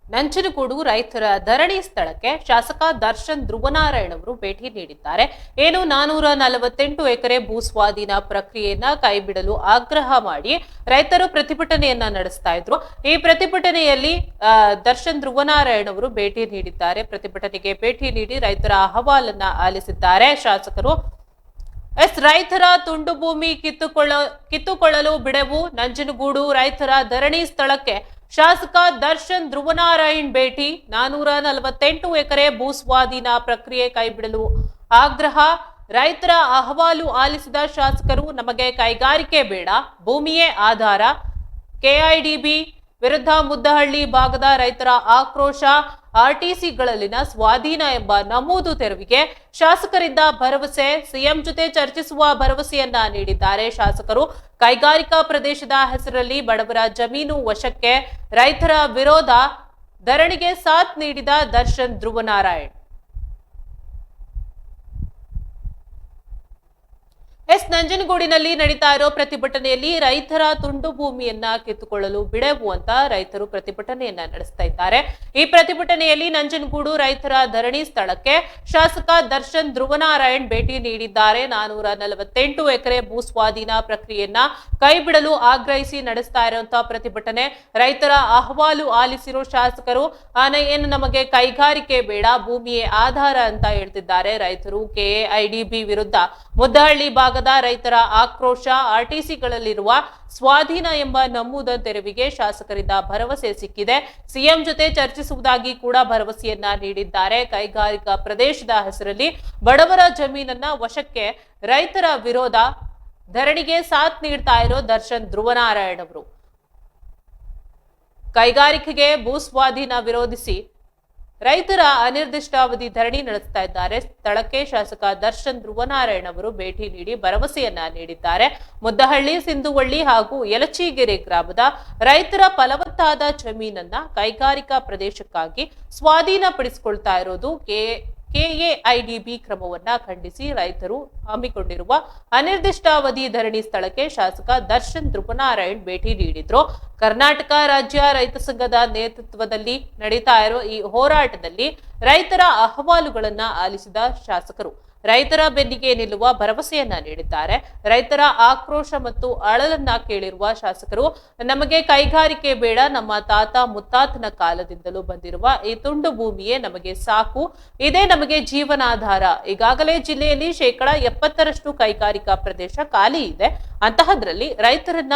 ನಂಜನಗೂಡು ರೈತರ ಧರಣಿ ಸ್ಥಳಕ್ಕೆ ಶಾಸಕ ದರ್ಶನ್ ಧ್ರುವನಾರಾಯಣ್ ಅವರು ಭೇಟಿ ನೀಡಿದ್ದಾರೆ. 448 ಎಕರೆ ಭೂಸ್ವಾಧೀನ ಪ್ರಕ್ರಿಯೆಯನ್ನ ಕೈಬಿಡಲು ಆಗ್ರಹ ಮಾಡಿ ರೈತರು ಪ್ರತಿಭಟನೆಯನ್ನ ನಡೆಸ್ತಾ ಇದ್ರು. ಈ ಪ್ರತಿಭಟನೆಯಲ್ಲಿ ದರ್ಶನ್ ಧ್ರುವನಾರಾಯಣ್ ಅವರು ಭೇಟಿ ನೀಡಿದ್ದಾರೆ. ಪ್ರತಿಭಟನೆಗೆ ಭೇಟಿ ನೀಡಿ ರೈತರ ಅಹವಾಲನ್ನ ಆಲಿಸಿದ್ದಾರೆ ಶಾಸಕರು. ರೈತರ ತುಂಡು ಭೂಮಿ ಕಿತ್ತುಕೊಳ್ಳಲು ಬಿಡೆವು. ನಂಜನಗೂಡು ರೈತರ ಧರಣಿ ಸ್ಥಳಕ್ಕೆ ಶಾಸಕ ದರ್ಶನ್ ಧ್ರುವನಾರಾಯಣ್ ಭೇಟಿ. 448 ಎಕರೆ ಭೂಸ್ವಾಧೀನ ಪ್ರಕ್ರಿಯೆ ಕೈಬಿಡಲು ಆಗ್ರಹ. ರೈತರ ಅಹವಾಲು ಆಲಿಸಿದ ಶಾಸಕರು, ನಮಗೆ ಕೈಗಾರಿಕೆ ಬೇಡ, ಭೂಮಿಯೇ ಆಧಾರ. ಕೆಐಡಿಬಿ ವಿರುದ್ಧ ಮುದ್ದಹಳ್ಳಿ ಭಾಗದ ರೈತರ ಆಕ್ರೋಶ. ಆರ್ಟಿಸಿಗಳಲ್ಲಿನ ಸ್ವಾಧೀನ ಎಂಬ ನಮೂದು ತೆರವಿಗೆ ಶಾಸಕರಿಂದ ಭರವಸೆ. ಸಿಎಂ ಜೊತೆ ಚರ್ಚಿಸುವ ಭರವಸೆಯನ್ನ ನೀಡಿದ್ದಾರೆ ಶಾಸಕರು. ಕೈಗಾರಿಕಾ ಪ್ರದೇಶದ ಹೆಸರಲ್ಲಿ ಬಡವರ ಜಮೀನು ವಶಕ್ಕೆ, ರೈತರ ವಿರೋಧ. ಧರಣಿಗೆ ಸಾಥ್ ನೀಡಿದ ದರ್ಶನ್ ಧ್ರುವನಾರಾಯಣ್. ನಂಜನಗೂಡಿನಲ್ಲಿ ನಡೀತಾ ಇರೋ ಪ್ರತಿಭಟನೆಯಲ್ಲಿ ರೈತರ ತುಂಡು ಭೂಮಿಯನ್ನ ಕಿತ್ತುಕೊಳ್ಳಲು ಬಿಡೆವು ಅಂತ ರೈತರು ಪ್ರತಿಭಟನೆಯನ್ನ ನಡೆಸ್ತಾ ಇದ್ದಾರೆ. ಈ ಪ್ರತಿಭಟನೆಯಲ್ಲಿ ನಂಜನಗೂಡು ರೈತರ ಧರಣಿ ಸ್ಥಳಕ್ಕೆ ಶಾಸಕ ದರ್ಶನ್ ಧ್ರುವನಾರಾಯಣ್ ಭೇಟಿ ನೀಡಿದ್ದಾರೆ. 448 ಎಕರೆ ಭೂಸ್ವಾಧೀನ ಪ್ರಕ್ರಿಯೆಯನ್ನ ಕೈಬಿಡಲು ಆಗ್ರಹಿಸಿ ನಡೆಸ್ತಾ ಇರುವಂತಹ ಪ್ರತಿಭಟನೆ. ರೈತರ ಅಹವಾಲು ಆಲಿಸಿರೋ ಶಾಸಕರು, ಏನು ನಮಗೆ ಕೈಗಾರಿಕೆ ಬೇಡ, ಭೂಮಿಯೇ ಆಧಾರ ಅಂತ ಹೇಳ್ತಿದ್ದಾರೆ ರೈತರು. ಕೆಎಐಡಿಬಿ ವಿರುದ್ಧ ಮುದ್ದಹಳ್ಳಿ ಭಾಗದ ರೈತರ ಆಕ್ರೋಶ. ಆರ್ಟಿಸಿಗಳಲ್ಲಿರುವ ಸ್ವಾಧೀನ ಎಂಬ ನಮೂದ ತೆರವಿಗೆ ಶಾಸಕರಿಂದ ಭರವಸೆ ಸಿಕ್ಕಿದೆ. ಸಿಎಂ ಜೊತೆ ಚರ್ಚಿಸುವುದಾಗಿ ಕೂಡ ಭರವಸೆಯನ್ನ ನೀಡಿದ್ದಾರೆ. ಕೈಗಾರಿಕಾ ಪ್ರದೇಶದ ಹೆಸರಲ್ಲಿ ಬಡವರ ಜಮೀನನ್ನ ವಶಕ್ಕೆ, ರೈತರ ವಿರೋಧ. ಧರಣಿಗೆ ಸಾಥ್ ನೀಡ್ತಾ ಇರೋ ದರ್ಶನ್ ಧ್ರುವನಾರಾಯಣ್ ಅವರು ಕೈಗಾರಿಕೆಗೆ ಭೂಸ್ವಾಧೀನ ವಿರೋಧಿಸಿ ರೈತರ ಅನಿರ್ದಿಷ್ಟಾವಧಿ ಧರಣಿ ನಡೆಸ್ತಾ ಇದ್ದಾರೆ. ಸ್ಥಳಕ್ಕೆ ಶಾಸಕ ದರ್ಶನ್ ಧ್ರುವನಾರಾಯಣ್ ಅವರು ಭೇಟಿ ನೀಡಿ ಭರವಸೆಯನ್ನ ನೀಡಿದ್ದಾರೆ. ಮುದ್ದಹಳ್ಳಿ, ಸಿಂಧುವಳ್ಳಿ ಹಾಗೂ ಯಲಚಿಗೆರೆ ಗ್ರಾಮದ ರೈತರ ಫಲವತ್ತಾದ ಜಮೀನನ್ನ ಕೈಗಾರಿಕಾ ಪ್ರದೇಶಕ್ಕಾಗಿ ಸ್ವಾಧೀನಪಡಿಸಿಕೊಳ್ತಾ ಇರೋದು ಕೆಎಐಡಿಬಿ ಕ್ರಮವನ್ನ ಖಂಡಿಸಿ ರೈತರು ಹಮ್ಮಿಕೊಂಡಿರುವ ಅನಿರ್ದಿಷ್ಟಾವಧಿ ಧರಣಿ ಸ್ಥಳಕ್ಕೆ ಶಾಸಕ ದರ್ಶನ್ ಧ್ರುವನಾರಾಯಣ್ ಭೇಟಿ ನೀಡಿದ್ರು. ಕರ್ನಾಟಕ ರಾಜ್ಯ ರೈತ ಸಂಘದ ನೇತೃತ್ವದಲ್ಲಿ ನಡೀತಾ ಇರೋ ಈ ಹೋರಾಟದಲ್ಲಿ ರೈತರ ಅಹವಾಲುಗಳನ್ನ ಆಲಿಸಿದ ಶಾಸಕರು ರೈತರ ಬೆನ್ನಿಗೆ ನಿಲ್ಲುವ ಭರವಸೆಯನ್ನ ನೀಡಿದ್ದಾರೆ. ರೈತರ ಆಕ್ರೋಶ ಮತ್ತು ಅಳಲನ್ನ ಕೇಳಿರುವ ಶಾಸಕರು, ನಮಗೆ ಕೈಗಾರಿಕೆ ಬೇಡ, ನಮ್ಮ ತಾತ ಮುತ್ತಾತನ ಕಾಲದಿಂದಲೂ ಬಂದಿರುವ ಈ ತುಂಡು ಭೂಮಿಯೇ ನಮಗೆ ಸಾಕು, ಇದೇ ನಮಗೆ ಜೀವನಾಧಾರ. ಈಗಾಗಲೇ ಜಿಲ್ಲೆಯಲ್ಲಿ 70% ಕೈಗಾರಿಕಾ ಪ್ರದೇಶ ಖಾಲಿ ಇದೆ. ಅಂತಹದ್ರಲ್ಲಿ ರೈತರನ್ನ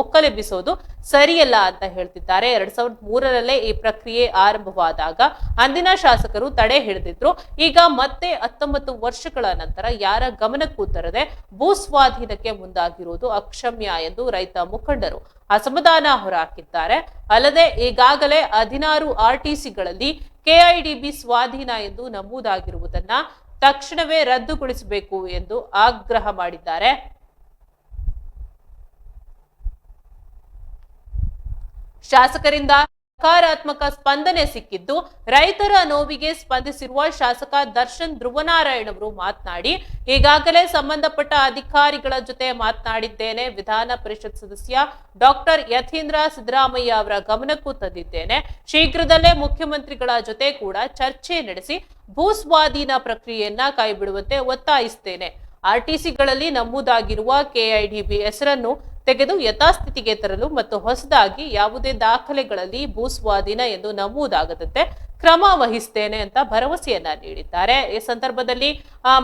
ಒಕ್ಕಲೆಬ್ಬಿಸೋದು ಸರಿಯಲ್ಲ ಅಂತ ಹೇಳ್ತಿದ್ದಾರೆ. 2003ರಲ್ಲೇ ಈ ಪ್ರಕ್ರಿಯೆ ಆರಂಭವಾದಾಗ ಅಂದಿನ ಶಾಸಕರು ತಡೆ ಹಿಡಿದಿದ್ರು. ಈಗ ಮತ್ತೆ 19 ವರ್ಷಗಳ ನಂತರ ಯಾರ ಗಮನಕ್ಕೂ ತರದೆ ಭೂಸ್ವಾಧೀನಕ್ಕೆ ಮುಂದಾಗಿರುವುದು ಅಕ್ಷಮ್ಯ ಎಂದು ರೈತ ಮುಖಂಡರು ಅಸಮಾಧಾನ ಹೊರಹಾಕಿದ್ದಾರೆ. ಅಲ್ಲದೆ ಈಗಾಗಲೇ 16 ಆರ್ಟಿಸಿಗಳಲ್ಲಿ ಕೆಐಡಿಬಿ ಸ್ವಾಧೀನ ಎಂದು ನಮೂದಾಗಿರುವುದನ್ನ ತಕ್ಷಣವೇ ರದ್ದುಗೊಳಿಸಬೇಕು ಎಂದು ಆಗ್ರಹ ಮಾಡಿದ್ದಾರೆ. ಶಾಸಕರಿಂದ ಸಕಾರಾತ್ಮಕ ಸ್ಪಂದನೆ ಸಿಕ್ಕಿದ್ದು, ರೈತರ ನೋವಿಗೆ ಸ್ಪಂದಿಸಿರುವ ಶಾಸಕ ದರ್ಶನ್ ಧ್ರುವನಾರಾಯಣ್ ಅವರು ಮಾತನಾಡಿ, ಈಗಾಗಲೇ ಸಂಬಂಧಪಟ್ಟ ಅಧಿಕಾರಿಗಳ ಜೊತೆ ಮಾತನಾಡಿದ್ದೇನೆ. ವಿಧಾನ ಪರಿಷತ್ ಸದಸ್ಯ ಡಾಕ್ಟರ್ ಯತೀಂದ್ರ ಸಿದ್ದರಾಮಯ್ಯ ಅವರ ಗಮನಕ್ಕೂ ತಂದಿದ್ದೇನೆ. ಶೀಘ್ರದಲ್ಲೇ ಮುಖ್ಯಮಂತ್ರಿಗಳ ಜೊತೆ ಕೂಡ ಚರ್ಚೆ ನಡೆಸಿ ಭೂಸ್ವಾಧೀನ ಪ್ರಕ್ರಿಯೆಯನ್ನ ಕೈಬಿಡುವಂತೆ ಒತ್ತಾಯಿಸುತ್ತೇನೆ. ಆರ್ಟಿಸಿಗಳಲ್ಲಿ ನಮೂದಾಗಿರುವ ಕೆಐಡಿಬಿ ಹೆಸರನ್ನು ತೆಗೆದು ಯಥಾಸ್ಥಿತಿಗೆ ತರಲು ಮತ್ತು ಹೊಸದಾಗಿ ಯಾವುದೇ ದಾಖಲೆಗಳಲ್ಲಿ ಭೂಸ್ವಾಧೀನ ಎಂದು ನಮೂದಾಗದಂತೆ ಕ್ರಮ ವಹಿಸುತ್ತೇನೆ ಅಂತ ಭರವಸೆಯನ್ನ ನೀಡಿದ್ದಾರೆ. ಈ ಸಂದರ್ಭದಲ್ಲಿ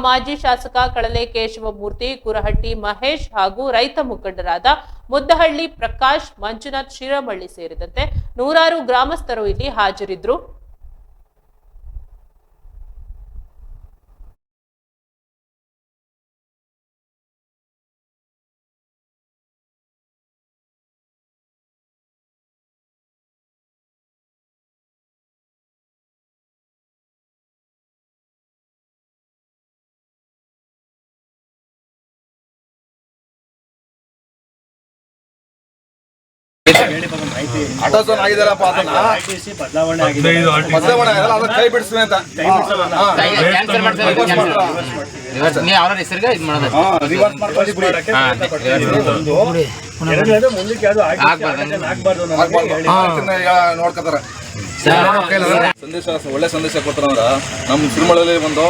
ಮಾಜಿ ಶಾಸಕ ಕಳಲೆ ಕೇಶವಮೂರ್ತಿ, ಕುರಹಟ್ಟಿ ಮಹೇಶ್ ಹಾಗೂ ರೈತ ಮುಖಂಡರಾದ ಮುದ್ದಹಳ್ಳಿ ಪ್ರಕಾಶ್, ಮಂಜುನಾಥ್ ಶಿರಮಳ್ಳಿ ಸೇರಿದಂತೆ ನೂರಾರು ಗ್ರಾಮಸ್ಥರು ಇಲ್ಲಿ ಹಾಜರಿದ್ದರು. ಆಟೋಸೋನ್ ಆಗಿದಾರಪ್ಪ, ಅದನ್ನ ಬದಲಾವಣೆ ಆಗಿಲ್ಲ, ಅದನ್ನ ಕೈ ಬಿಡಿಸ್ವಿ ಅಂತ ನೀವು ಅವ್ರ ಹೆಸರಿಗೆ ಇದು ಮಾಡೋದು. ಮುಂದಕ್ಕೆ ಯಾವ್ದು ಆಗ್ಬಾರ್ದು ನೋಡ್ಕೊತಾರ ಸಂದೇಶ ಒಳ್ಳೆ ಸಂದೇಶ ಕೊಡ್ತಾರಂದ್ರ ನಮ್ಮ ಸಿರಿಮಳಲ್ಲಿ ಒಂದು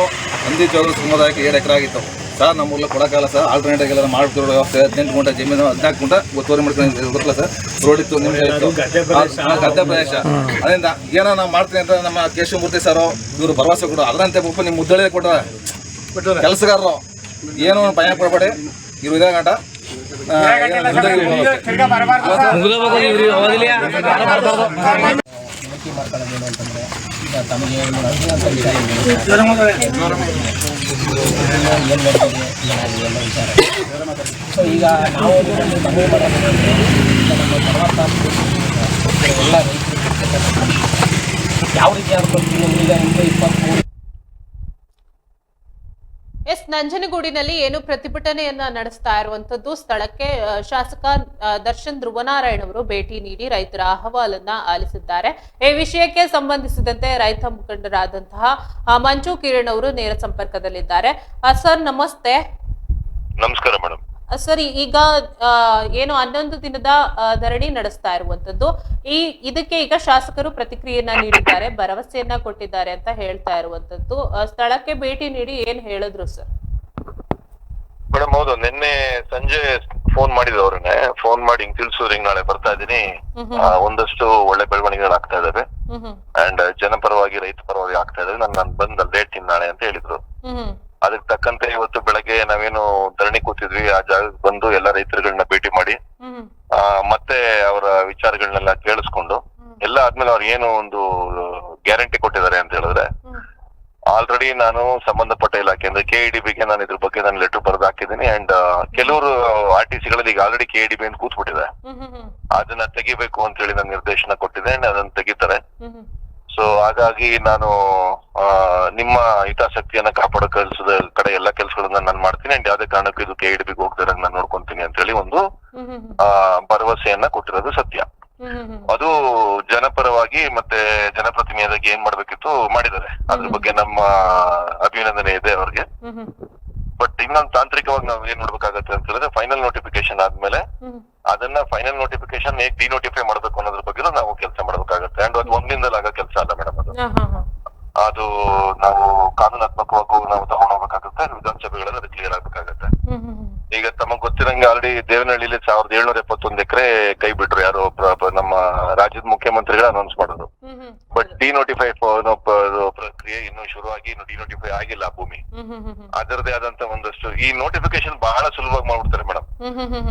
ಹಂದಿ ಚೌರ ಸಮುದಾಯಕ್ಕೆ 7 ಎಕರೆ ಆಗಿತ್ತು ಸರ್. ನಮ್ಮ ಊರ್ಲಿ ಕೊಡೋಕ್ಕಾಗಲ್ಲ ಸರ್. ಆಲ್ಟರ್ನೇಟ್ ಎಲ್ಲ ಮಾಡ್ತಿರೋ ವ್ಯವಸ್ಥೆ 18 ಗುಂಟೆ ಜಮೀನು 14 ಗುಂಟೆ ಒತ್ತುವರಿ ಮಾಡ್ಕೊಂಡು ಗೊತ್ತಿಲ್ಲ ಸರ್. ರೋಡ್ ಇತ್ತು, ನಿಮಿಷ ಇತ್ತು, ಗದ್ದೆ ಪ್ರದೇಶ. ಅದರಿಂದ ಏನೋ ನಾವು ಮಾಡ್ತೀನಿ ಅಂತ ನಮ್ಮ ಕೇಶವಮೂರ್ತಿ ಸರ್ ಇವರು ಭರವಸೆ ಕೊಡು. ಅದರಂತೆ ಪಾಪ ನಿಮ್ಮ ಮುದ್ದಳೆ ಕೊಟ್ಟರೆ ಕೆಲಸಗಾರರು ಏನು ಭಯ ಪಡಬೇಡಿ. ಇವರು ಇದೇ ಗಂಟ ಮಾಡ್ಕೊಳ್ಳೋದೇನು ಅಂತಂದರೆ ಈಗ ತಮಗೆ ಏನು ನಡೀತಿದೆ ಎಲ್ಲ ವಿಚಾರ. ಸೊ ಈಗ ನಾವು ಮನವಿ ಮಾಡೋದು ಈಗ ನಮ್ಮ ಪರಮಾತ್ಮ ಎಲ್ಲ ರೈತರು ಯಾವ ರೀತಿ ಆಗ್ಬೇಕು ಈಗ 23 ನಂಜನಗೂಡಿನಲ್ಲಿ ಏನು ಪ್ರತಿಭಟನೆಯನ್ನ ನಡೆಸ್ತಾ ಇರುವಂತದ್ದು ಸ್ಥಳಕ್ಕೆ ಶಾಸಕ ದರ್ಶನ್ ಧ್ರುವನಾರಾಯಣ್ ಅವರು ಭೇಟಿ ನೀಡಿ ರೈತರ ಅಹವಾಲನ್ನ ಆಲಿಸಿದ್ದಾರೆ. ಈ ವಿಷಯಕ್ಕೆ ಸಂಬಂಧಿಸಿದಂತೆ ರೈತ ಮುಖಂಡರಾದಂತಹ ಮಂಜು ಕಿರಣ್ ಅವರು ನೇರ ಸಂಪರ್ಕದಲ್ಲಿದ್ದಾರೆ. ಸರ್ ನಮಸ್ತೆ. ನಮಸ್ಕಾರ ಮೇಡಮ್. ಸರಿ, ಈಗ ಏನು 11 ದಿನದ ಧರಣಿ ನಡೆಸ್ತಾ ಇರುವಂತದ್ದು, ಇದಕ್ಕೆ ಈಗ ಶಾಸಕರು ಪ್ರತಿಕ್ರಿಯೆಯನ್ನ ನೀಡಿದ್ದಾರೆ, ಭರವಸೆಯನ್ನ ಕೊಟ್ಟಿದ್ದಾರೆ ಅಂತ ಹೇಳ್ತಾ ಇರುವಂತದ್ದು. ಸ್ಥಳಕ್ಕೆ ಭೇಟಿ ನೀಡಿ ಏನ್ ಹೇಳಿದ್ರು ಸರ್? ಮೇಡಮ್ ಹೌದು, ನಿನ್ನೆ ಸಂಜೆ ಫೋನ್ ಮಾಡಿದ್ರು ಅವ್ರನ್ನೇ. ಫೋನ್ ಮಾಡಿ ಹಿಂಗ್ ತಿಳಿಸಿದ್ರು, ಹಿಂಗ್ ನಾಳೆ ಬರ್ತಾ ಇದೀನಿ, ಒಂದಷ್ಟು ಒಳ್ಳೆ ಬೆಳವಣಿಗೆಗಳಾಗ್ತಾ ಇದಾವೆ ಅಂಡ್ ಜನಪರವಾಗಿ ರೈತ ಪರವಾಗಿ ಆಗ್ತಾ ಇದಾವೆ, ನಾನು ಬಂದ್ ಅಲ್ಲಿ ಹೇಳ್ತೀನಿ ನಾಳೆ ಅಂತ ಹೇಳಿದ್ರು. ಅದಕ್ಕೆ ತಕ್ಕಂತೆ ಇವತ್ತು ಬೆಳಗ್ಗೆ ನಾವೇನು ಧರಣಿ ಕೂತಿದ್ವಿ, ಆ ಜಾಗಕ್ಕೆ ಬಂದು ಎಲ್ಲ ರೈತರುಗಳನ್ನ ಭೇಟಿ ಮಾಡಿ ಮತ್ತೆ ಅವರ ವಿಚಾರಗಳನ್ನೆಲ್ಲ ಕೇಳಿಸ್ಕೊಂಡು ಎಲ್ಲ ಆದ್ಮೇಲೆ ಅವ್ರು ಏನು ಒಂದು ಗ್ಯಾರಂಟಿ ಕೊಟ್ಟಿದ್ದಾರೆ ಅಂತ ಹೇಳಿದ್ರೆ, ಆಲ್ರೆಡಿ ನಾನು ಸಂಬಂಧಪಟ್ಟ ಇಲಾಖೆ ಅಂದ್ರೆ KEDBಗೆ ನಾನು ಇದ್ರ ಬಗ್ಗೆ ನಾನು ಲೆಟರ್ ಬರೆದು ಹಾಕಿದ್ದೀನಿ. ಅಂಡ್ ಕೆಲವರು RTC ಗಳಲ್ಲಿ ಈಗ ಆಲ್ರೆಡಿ KEDB ಅಂತ ಕೂತ್ಬಿಟ್ಟಿದೆ, ಅದನ್ನ ತೆಗಿಬೇಕು ಅಂತ ಹೇಳಿ ನಾನು ನಿರ್ದೇಶನ ಕೊಟ್ಟಿದ್ದೆ, ಅದನ್ನ ತೆಗಿತಾರೆ. ಸೊ ಹಾಗಾಗಿ ನಾನು ನಿಮ್ಮ ಹಿತಾಸಕ್ತಿಯನ್ನ ಕಾಪಾಡೋ ಕೆಲಸದ ಕಡೆ ಎಲ್ಲಾ ಕೆಲಸಗಳನ್ನ ನಾನು ಮಾಡ್ತೀನಿ ಅಂಡ್ ಯಾವ್ದೇ ಕಾರಣಕ್ಕೂ ಇದು KEDBಗೆ ಹೋಗ್ತಾರೆ ನಾನು ನೋಡ್ಕೊಂತೀನಿ ಅಂತ ಹೇಳಿ ಒಂದು ಭರವಸೆಯನ್ನ ಕೊಟ್ಟಿರೋದು ಸತ್ಯ. ಅದು ಜನಪರವಾಗಿ ಮತ್ತೆ ಜನಪ್ರತಿನಿಧಿಯಾಗಿ ಏನ್ ಮಾಡ್ಬೇಕಿತ್ತು ಮಾಡಿದ್ದಾರೆ, ಅದ್ರ ಬಗ್ಗೆ ನಮ್ಮ ಅಭಿನಂದನೆ ಇದೆ ಅವ್ರಿಗೆ. ಬಟ್ ಇನ್ನೊಂದು ತಾಂತ್ರಿಕವಾಗಿ ನಾವು ಏನ್ ಮಾಡ್ಬೇಕಾಗತ್ತೆ ಅಂತ ಹೇಳಿದ್ರೆ, ಫೈನಲ್ ನೋಟಿಫಿಕೇಶನ್ ಆದ್ಮೇಲೆ ಅದನ್ನ ಫೈನಲ್ ನೋಟಿಫಿಕೇಶನ್ ಹೇಗೆ ಡಿನೋಟಿಫೈ ಮಾಡ್ಬೇಕು ಅನ್ನೋದ್ರ ಬಗ್ಗೆ ನಾವು ಕೆಲಸ ಮಾಡ್ಬೇಕಾಗತ್ತೆ. ಅಂಡ್ ಅದು ಒಂದಿಂದಲೇ ಆಗೋ ಕೆಲಸ ಅಲ್ಲ ಮೇಡಮ್, ಅದು ನಾವು ಕಾನೂನಾತ್ಮಕವಾಗಿ ನಾವು ತಗೊಂಡೋಗ್ಬೇಕಾಗುತ್ತೆ, ವಿಧಾನಸಭೆಗಳಲ್ಲಿ ಅದು ಕ್ಲಿಯರ್ ಆಗ್ಬೇಕಾಗತ್ತೆ. ಈಗ ತಮಗ್ ಗೊತ್ತಿರಂಗೆ ಆಲ್ರೆಡಿ ದೇವನಹಳ್ಳಿಲಿ 1771 ಎಕರೆ ಕೈ ಬಿಟ್ರು, ಯಾರು ನಮ್ಮ ರಾಜ್ಯದ ಮುಖ್ಯಮಂತ್ರಿಗಳು ಅನೌನ್ಸ್ ಮಾಡೋದು. ಬಟ್ ಡಿನೋಟಿಫೈ ಪ್ರಕ್ರಿಯೆ ಇನ್ನು ಶುರುವಾಗಿ ಇನ್ನು ಡಿನೋಟಿಫೈ ಆಗಿಲ್ಲ ಆ ಭೂಮಿ. ಅದರದೇ ಆದಂತ ಒಂದಷ್ಟು ಈ ನೋಟಿಫಿಕೇಶನ್ ಬಹಳ ಸುಲಭವಾಗಿ ಮಾಡ್ಬಿಡ್ತಾರೆ ಮೇಡಮ್,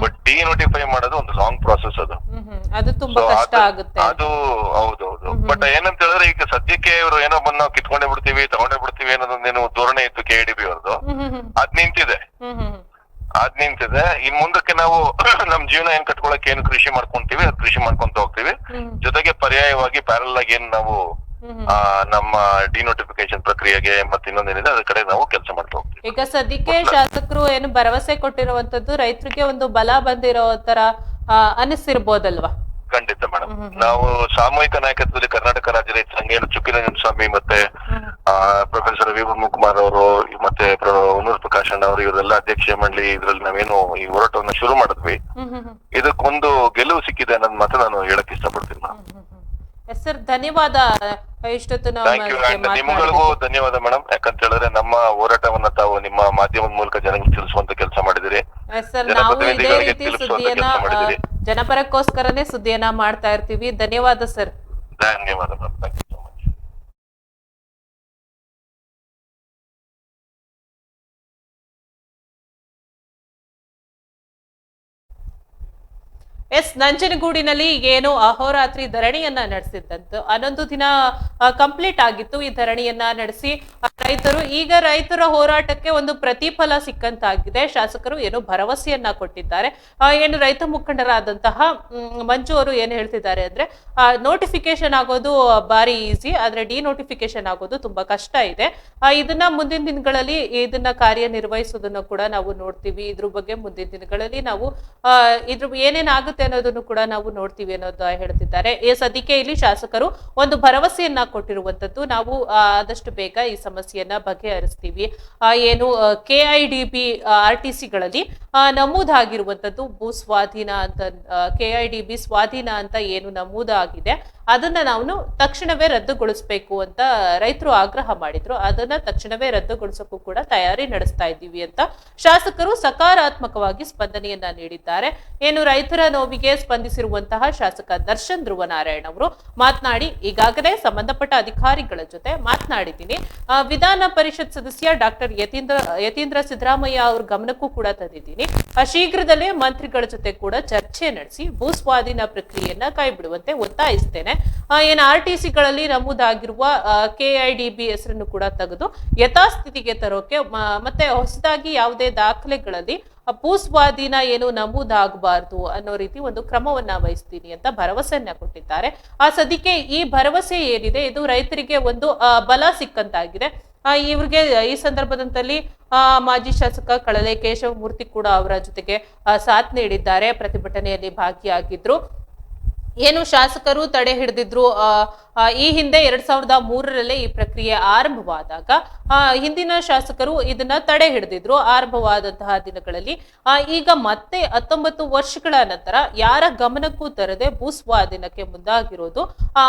ಬಟ್ ಡಿನೋಟಿಫೈ ಮಾಡೋದು ಒಂದು ಲಾಂಗ್ ಪ್ರಾಸೆಸ್ ಅದು. ಅದು ಹೌದೌದು. ಬಟ್ ಏನಂತ ಹೇಳಿದ್ರೆ, ಈಗ ಸದ್ಯಕ್ಕೆ ಇವರು ಏನೋ ಬಂದ್ ನಾವು ಕಿತ್ಕೊಂಡೇ ಬಿಡ್ತೀವಿ ತಗೊಂಡೇ ಬಿಡ್ತೀವಿ ಅನ್ನೋದೊಂದೇನು ಧೋರಣೆ ಇತ್ತು KEDB ಅವ್ರದ್ದು, ಅದ್ ನಿಂತಿದೆ. ಇನ್ ಮುಂದಕ್ಕೆ ನಾವು ನಮ್ ಜೀವನ ಏನ್ ಕಟ್ಕೊಳಕ್ ಏನು ಕೃಷಿ ಮಾಡ್ಕೊಂತೀವಿ ಅದು ಕೃಷಿ ಮಾಡ್ಕೊಂತ ಹೋಗ್ತೀವಿ. ಜೊತೆಗೆ ಪರ್ಯಾಯವಾಗಿ ಪ್ಯಾರಲ್ ಆಗಿ ಏನ್ ನಾವು ನಮ್ಮ ಡಿನೋಟಿಫಿಕೇಶನ್ ಪ್ರಕ್ರಿಯೆಗೆ ಮತ್ತೆ ಇನ್ನೊಂದೇನಿದೆ ಅದ್ರ ಕಡೆ ನಾವು ಕೆಲಸ ಮಾಡ್ತಾ ಹೋಗ್ತೀವಿ. ಈಗ ಸದ್ಯಕ್ಕೆ ಶಾಸಕರು ಏನು ಭರವಸೆ ಕೊಟ್ಟಿರುವಂತದ್ದು ರೈತರಿಗೆ ಒಂದು ಬಲ ಬಂದಿರೋ ತರ ಅನಿಸಿರ್ಬೋದಲ್ವಾ? ಖಂಡಿತ ಮೇಡಮ್. ನಾವು ಸಾಮೂಹಿಕ ನಾಯಕತ್ವದಲ್ಲಿ ಕರ್ನಾಟಕ ರಾಜ್ಯ ರೈತ ಸಂಘ ಚುಕ್ಕಿರಂಜನ್ ಸ್ವಾಮಿ ಮತ್ತೆ ಪ್ರೊಫೆಸರ್ ವಿ ಕುಮಾರ್ ಅವರು ಮತ್ತೆ ಉನ್ನೂರ್ ಪ್ರಕಾಶ್ ಅಣ್ಣ ಅವರು ಇವರೆಲ್ಲ ಅಧ್ಯಕ್ಷ ಮಂಡಳಿ ಇದ್ರಲ್ಲಿ ನಾವೇನು ಈ ಹೋರಾಟವನ್ನ ಶುರು ಮಾಡಿದ್ವಿ, ಇದಕ್ಕೊಂದು ಗೆಲುವು ಸಿಕ್ಕಿದೆ ಅನ್ನೋದ್ ಮಾತ್ರ ನಾನು ಹೇಳಕ್ ಇಷ್ಟಪಡ್ತೀನಿ. ಸರ್ ಧನ್ಯವಾದ. ಇಷ್ಟೊತ್ತು ನಿಮ್ಗಳಿಗೂ ಧನ್ಯವಾದ ಮೇಡಮ್, ಯಾಕಂತ ಹೇಳಿದ್ರೆ ನಮ್ಮ ಹೋರಾಟವನ್ನ ತಾವು ನಿಮ್ಮ ಮಾಧ್ಯಮದ ಮೂಲಕ ಜನರಿಗೆ ತಿಳಿಸುವಂತ ಕೆಲಸ ಮಾಡಿದಿರಿ. ನಾವು ಇದೇ ರೀತಿ ಸುದ್ದಿಯನ್ನ ಜನಪರಕ್ಕೋಸ್ಕರನೇ ಸುದ್ದಿಯನ್ನ ಮಾಡ್ತಾ ಇರ್ತೀವಿ. ಧನ್ಯವಾದ ಸರ್. ಧನ್ಯವಾದ ಮೇಡಮ್. ನಂಜನಗೂಡಿನಲ್ಲಿ ಏನು ಅಹೋರಾತ್ರಿ ಧರಣಿಯನ್ನ ನಡೆಸಿದ್ದಂತ 11 ದಿನ ಕಂಪ್ಲೀಟ್ ಆಗಿತ್ತು. ಈ ಧರಣಿಯನ್ನ ನಡೆಸಿ ರೈತರ ಹೋರಾಟಕ್ಕೆ ಒಂದು ಪ್ರತಿಫಲ ಸಿಕ್ಕಂತಾಗಿದೆ. ಶಾಸಕರು ಏನು ಭರವಸೆಯನ್ನ ಕೊಟ್ಟಿದ್ದಾರೆ. ಏನು ರೈತ ಮುಖಂಡರಾದಂತಹ ಮಂಜು ಅವರು ಏನ್ ಹೇಳ್ತಿದ್ದಾರೆ ಅಂದ್ರೆ, ನೋಟಿಫಿಕೇಶನ್ ಆಗೋದು ಬಾರಿ ಈಸಿ, ಆದ್ರೆ ಡಿನೋಟಿಫಿಕೇಶನ್ ಆಗೋದು ತುಂಬಾ ಕಷ್ಟ ಇದೆ. ಇದನ್ನ ಮುಂದಿನ ದಿನಗಳಲ್ಲಿ ಇದನ್ನ ಕಾರ್ಯನಿರ್ವಹಿಸೋದನ್ನ ಕೂಡ ನಾವು ನೋಡ್ತೀವಿ. ಇದ್ರ ಬಗ್ಗೆ ಮುಂದಿನ ದಿನಗಳಲ್ಲಿ ನಾವು ಇದ್ರ ಏನೇನಾಗುತ್ತೆ ಆಗುತ್ತೆ ಅನ್ನೋದನ್ನು ಕೂಡ ನಾವು ನೋಡ್ತೀವಿ ಅನ್ನೋದು ಹೇಳ್ತಿದ್ದಾರೆ. ಈ ಸದ್ಯಕ್ಕೆ ಇಲ್ಲಿ ಶಾಸಕರು ಒಂದು ಭರವಸೆಯನ್ನ ಕೊಟ್ಟಿರುವಂತದ್ದು, ನಾವು ಆದಷ್ಟು ಬೇಗ ಈ ಸಮಸ್ಯೆಯನ್ನ ಬಗೆಹರಿಸ್ತೀವಿ. ಏನು KIDB RTC ಗಳಲ್ಲಿ ನಮೂದಾಗಿರುವಂತದ್ದು ಭೂ ಸ್ವಾಧೀನ ಅಂತ, KIDB ಸ್ವಾಧೀನ ಅಂತ ಏನು ನಮೂದಾಗಿದೆ ಅದನ್ನ ನಾವು ತಕ್ಷಣವೇ ರದ್ದುಗೊಳಿಸಬೇಕು ಅಂತ ರೈತರು ಆಗ್ರಹ ಮಾಡಿದ್ರು. ಅದನ್ನ ತಕ್ಷಣವೇ ರದ್ದುಗೊಳಿಸಕ್ಕೂ ಕೂಡ ತಯಾರಿ ನಡೆಸ್ತಾ ಇದ್ದೀವಿ ಅಂತ ಶಾಸಕರು ಸಕಾರಾತ್ಮಕವಾಗಿ ಸ್ಪಂದನೆಯನ್ನ ನೀಡಿದ್ದಾರೆ. ಏನು ರೈತರ ನೋವಿಗೆ ಸ್ಪಂದಿಸಿರುವಂತಹ ಶಾಸಕ ದರ್ಶನ್ ಧ್ರುವನಾರಾಯಣ್ ಅವರು ಮಾತನಾಡಿ, ಈಗಾಗಲೇ ಸಂಬಂಧಪಟ್ಟ ಅಧಿಕಾರಿಗಳ ಜೊತೆ ಮಾತನಾಡಿದ್ದೀನಿ, ವಿಧಾನ ಪರಿಷತ್ ಸದಸ್ಯ ಡಾಕ್ಟರ್ ಯತೀಂದ್ರ ಸಿದ್ದರಾಮಯ್ಯ ಅವ್ರ ಗಮನಕ್ಕೂ ಕೂಡ ತಂದಿದ್ದೀನಿ. ಶೀಘ್ರದಲ್ಲೇ ಮಂತ್ರಿಗಳ ಜೊತೆ ಕೂಡ ಚರ್ಚೆ ನಡೆಸಿ ಭೂ ಸ್ವಾಧೀನ ಪ್ರಕ್ರಿಯೆಯನ್ನ ಕೈಬಿಡುವಂತೆ ಒತ್ತಾಯಿಸ್ತೇನೆ. ಏನು RTCಗಳಲ್ಲಿ ನಮೂದಾಗಿರುವ KIDB ಹೆಸರನ್ನು ಕೂಡ ತೆಗೆದು ಯಥಾಸ್ಥಿತಿಗೆ ತರೋಕೆ ಮತ್ತೆ ಹೊಸದಾಗಿ ಯಾವುದೇ ದಾಖಲೆಗಳಲ್ಲಿ ಭೂ ಸ್ವಾಧೀನ ಏನು ನಮೂದಾಗಬಾರ್ದು ಅನ್ನೋ ರೀತಿ ಒಂದು ಕ್ರಮವನ್ನ ವಹಿಸ್ತೀನಿ ಅಂತ ಭರವಸೆಯನ್ನ ಕೊಟ್ಟಿದ್ದಾರೆ. ಸದ್ಯಕ್ಕೆ ಈ ಭರವಸೆ ಏನಿದೆ ಇದು ರೈತರಿಗೆ ಒಂದು ಬಲ ಸಿಕ್ಕಂತಾಗಿದೆ. ಇವ್ರಿಗೆ ಈ ಸಂದರ್ಭದಲ್ಲಿ ಮಾಜಿ ಶಾಸಕ ಕಳಲೆ ಕೇಶವಮೂರ್ತಿ ಕೂಡ ಅವರ ಜೊತೆಗೆ ಸಾಥ್ ನೀಡಿದ್ದಾರೆ, ಪ್ರತಿಭಟನೆಯಲ್ಲಿ ಭಾಗಿಯಾಗಿದ್ರು. ಏನು ಶಾಸಕರು ತಡೆ ಹಿಡಿದಿದ್ರು. ಈ ಹಿಂದೆ 2003ರಲ್ಲೇ ಈ ಪ್ರಕ್ರಿಯೆ ಆರಂಭವಾದಾಗ ಹಿಂದಿನ ಶಾಸಕರು ಇದನ್ನ ತಡೆ ಹಿಡಿದಿದ್ರು ಆರಂಭವಾದಂತಹ ದಿನಗಳಲ್ಲಿ. ಈಗ ಮತ್ತೆ 19 ವರ್ಷಗಳ ನಂತರ ಯಾರ ಗಮನಕ್ಕೂ ತರದೆ ಭೂ ಸ್ವಾಧೀನಕ್ಕೆ ಮುಂದಾಗಿರೋದು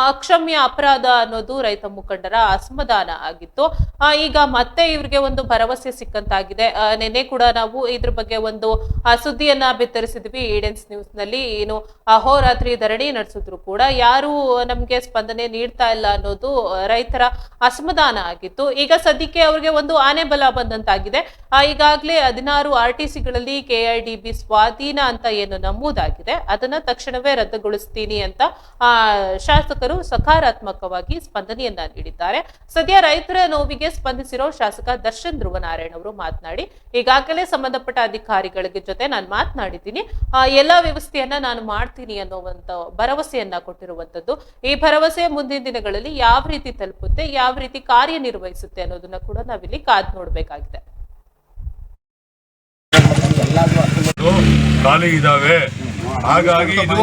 ಅಕ್ಷಮ್ಯ ಅಪರಾಧ ಅನ್ನೋದು ರೈತ ಮುಖಂಡರ ಅಸಮಾಧಾನ ಆಗಿತ್ತು. ಈಗ ಮತ್ತೆ ಇವ್ರಿಗೆ ಒಂದು ಭರವಸೆ ಸಿಕ್ಕಂತಾಗಿದೆ. ನಿನ್ನೆ ಕೂಡ ನಾವು ಇದ್ರ ಬಗ್ಗೆ ಒಂದು ಸುದ್ದಿಯನ್ನ ಬಿತ್ತರಿಸಿದ್ವಿ ಈಡೆನ್ಸ್ ನ್ಯೂಸ್ ನಲ್ಲಿ. ಏನು ಅಹೋರಾತ್ರಿ ಧರಣಿ ನಡೆಸಿದ್ರು ಕೂಡ ಯಾರು ನಮ್ಗೆ ಸ್ಪಂದನೆ ನೀಡ್ತಾ ಇಲ್ಲ ಅನ್ನೋದು ರೈತರ ಅಸಮಾಧಾನ ಆಗಿತ್ತು. ಈಗ ಸದ್ಯಕ್ಕೆ ಅವ್ರಿಗೆ ಒಂದು ಆನೆ ಬಲ ಬಂದಂತಾಗಿದೆ. ಈಗಾಗಲೇ 16 RTCಗಳಲ್ಲಿ KIDB ಸ್ವಾಧೀನ ಅಂತ ಏನು ನಮೂದಾಗಿದೆ ಅದನ್ನ ತಕ್ಷಣವೇ ರದ್ದುಗೊಳಿಸ್ತೀನಿ ಅಂತ ಶಾಸಕರು ಸಕಾರಾತ್ಮಕವಾಗಿ ಸ್ಪಂದನೆಯನ್ನ ನೀಡಿದ್ದಾರೆ. ಸದ್ಯ ರೈತರ ನೋವಿಗೆ ಸ್ಪಂದಿಸಿರೋ ಶಾಸಕ ದರ್ಶನ್ ಧ್ರುವನಾರಾಯಣ್ ಅವರು ಮಾತನಾಡಿ, ಈಗಾಗಲೇ ಸಂಬಂಧಪಟ್ಟ ಅಧಿಕಾರಿಗಳ ಜೊತೆ ನಾನು ಮಾತನಾಡಿದ್ದೀನಿ, ಎಲ್ಲಾ ವ್ಯವಸ್ಥೆಯನ್ನ ನಾನು ಮಾಡ್ತೀನಿ ಅನ್ನುವಂತ ಭರವಸೆಯನ್ನ ಕೊಟ್ಟಿರುವಂತದ್ದು. ಈ ಭರವಸೆ ಮುಂದಿನ ದಿನಗಳಲ್ಲಿ ಯಾವ ರೀತಿ ತಲುಪುತ್ತೆ, ಯಾವ ರೀತಿ ಕಾರ್ಯನಿರ್ವಹಿಸುತ್ತೆ ಅನ್ನೋದನ್ನ ಕೂಡ ನಾವಿಲ್ಲಿ ಕಾದ್ ನೋಡ್ಬೇಕಾಗಿದೆ. ಖಾಲಿ ಇದಾವೆ, ಹಾಗಾಗಿ ಇದು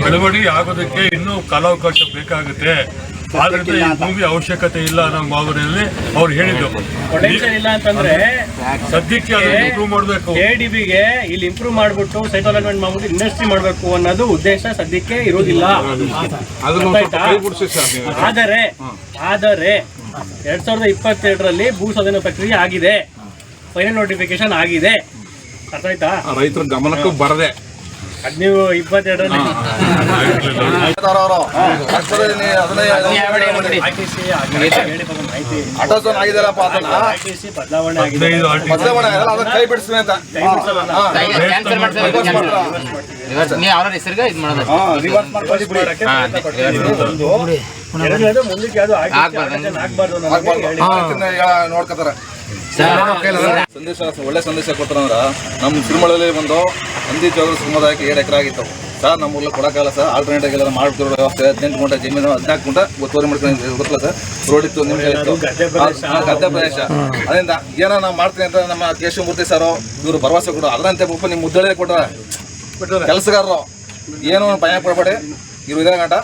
ಬೆಳವಣಿಗೆ ಆಗೋದಕ್ಕೆ ಇನ್ನೂ ಕಾಲಾವಕಾಶ ಬೇಕಾಗುತ್ತೆ. ಆದ್ರಿಂದ ಈ ಭೂಮಿ ಅವಶ್ಯಕತೆ ಇಲ್ಲ ಅನ್ನೋ ಭಾವನೆಯಲ್ಲಿ ಅವ್ರು ಹೇಳಿದ್ರು. ಪೊಟೆನ್ಷಿಯಲ್ ಇಲ್ಲ ಅಂತಂದ್ರೆ ಸದ್ಯಕ್ಕೆ ಅದನ್ನ ಇಂಪ್ರೂವ್ ಮಾಡಬೇಕು. KIDBಗೆ ಇಲ್ಲಿ ಇಂಪ್ರೂವ್ ಮಾಡ್ಬಿಟ್ಟು ಸೈಟ್ ಅಲೈನ್ಮೆಂಟ್ ಮಾಡ್ಬಿಟ್ಟು ಇಂಡಸ್ಟ್ರಿ ಮಾಡಬೇಕು ಅನ್ನೋದು ಉದ್ದೇಶ ಸದ್ಯಕ್ಕೆ ಇರೋದಿಲ್ಲ. ಆದರೆ 2022ರಲ್ಲಿ ಭೂ ಸ್ವಾಧೀನ ಪ್ರಕ್ರಿಯೆ ಆಗಿದೆ, ಫೈನಲ್ ನೋಟಿಫಿಕೇಶನ್ ಆಗಿದೆ. ಅರ್ಥ ಆಯ್ತಾ? ರೈತರ ಗಮನಕ್ಕೂ ಬರದೆ 2022ರಲ್ಲಿ RTC ಬದಲಾವಣೆ ಆಗಿದೆ. ಕೈ ಬಿಡಿಸ್ತೀನಿ ಅಂತ ಮುಂದಕ್ಕೆ ಯಾವ್ದು ಆಗ್ಬಾರ್ದು ನೋಡ್ಕೊತಾರೆ. ಸಂದೇಶ ಒಳ್ಳೆ ಸಂದೇಶ ಕೊಟ್ಟರಂದ್ರ ನಮ್ಮ ಸಿರಿಮಳಲ್ಲಿ ಬಂದು ಹಂದಿ ಚೌದ್ರ ಸಮುದಾಯಕ್ಕೆ 7 ಎಕರೆ ಆಗಿತ್ತು ಸರ್. ನಮ್ಮ ಊರಲ್ಲಿ ಕೊಡೋಕ್ಕಾಗಲ್ಲ ಸರ್, ಆಲ್ಟರ್ನೇಟಿವ್ ಎಲ್ಲ ಮಾಡ್ತಿರೋ ವ್ಯವಸ್ಥೆ 18 ಗುಂಟೆ ಜಮೀನು 14 ಗುಂಟೆ ಒತ್ತುವರಿ ಮಾಡ್ಕೊಂಡು ಗೊತ್ತಲ್ಲ ಸರ್. ರೋಡ್ ಇತ್ತು, ನಿಮಿಷ ಇತ್ತು, ಗದ್ದೆ ಪ್ರದೇಶ. ಅದರಿಂದ ಏನೋ ನಾವು ಮಾಡ್ತೀನಿ ಅಂತ ನಮ್ಮ ಕೇಶವಮೂರ್ತಿ ಸರ್ ಇವರು ಭರವಸೆ ಕೊಡು. ಅದರಂತೆ ಪಾಪ ನಿಮ್ಮ ಮುದ್ದಳೆ ಕೊಟ್ಟಾರೆ ಕೆಲಸಗಾರರು. ಏನು ಭಯ ಪಡಬೇಡಿ, ಇವರು ಇದೇ ಗಂಟ